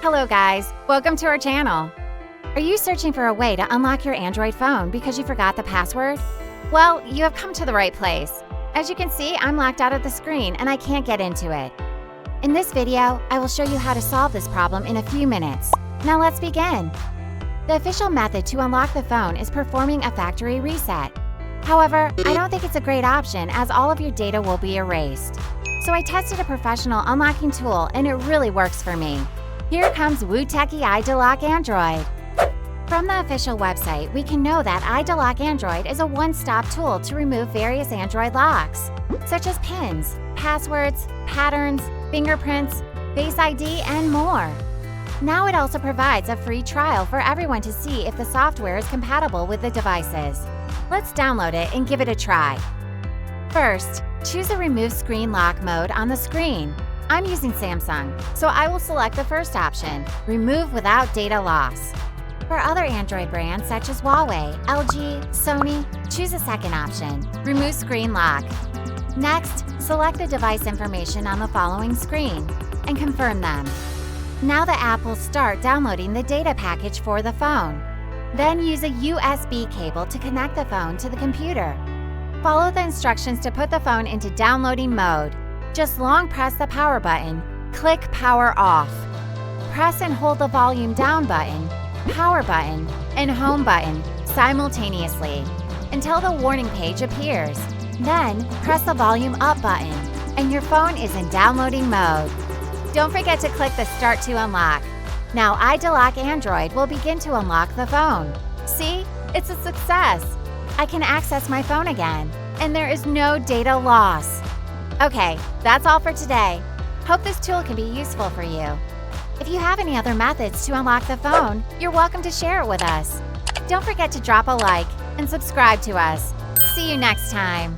Hello guys, welcome to our channel. Are you searching for a way to unlock your Android phone because you forgot the password? Well, you have come to the right place. As you can see, I'm locked out of the screen and I can't get into it. In this video, I will show you how to solve this problem in a few minutes. Now let's begin. The official method to unlock the phone is performing a factory reset. However, I don't think it's a great option as all of your data will be erased. So I tested a professional unlocking tool and it really works for me. Here comes Wooteki iDelock Android. From the official website, we can know that iDelock Android is a one-stop tool to remove various Android locks, such as pins, passwords, patterns, fingerprints, Face ID, and more. Now it also provides a free trial for everyone to see if the software is compatible with the devices. Let's download it and give it a try. First, choose the Remove Screen Lock mode on the screen. I'm using Samsung, so I will select the first option, Remove Without Data Loss. For other Android brands such as Huawei, LG, Sony, choose the second option, Remove Screen Lock. Next, select the device information on the following screen and confirm them. Now the app will start downloading the data package for the phone. Then use a USB cable to connect the phone to the computer. Follow the instructions to put the phone into downloading mode. Just long press the power button, click power off. Press and hold the volume down button, power button, and home button simultaneously until the warning page appears. Then press the volume up button and your phone is in downloading mode. Don't forget to click the Start to Unlock. Now iDelock Android will begin to unlock the phone. See? It's a success! I can access my phone again, and there is no data loss. Okay, that's all for today. Hope this tool can be useful for you. If you have any other methods to unlock the phone, you're welcome to share it with us. Don't forget to drop a like and subscribe to us. See you next time.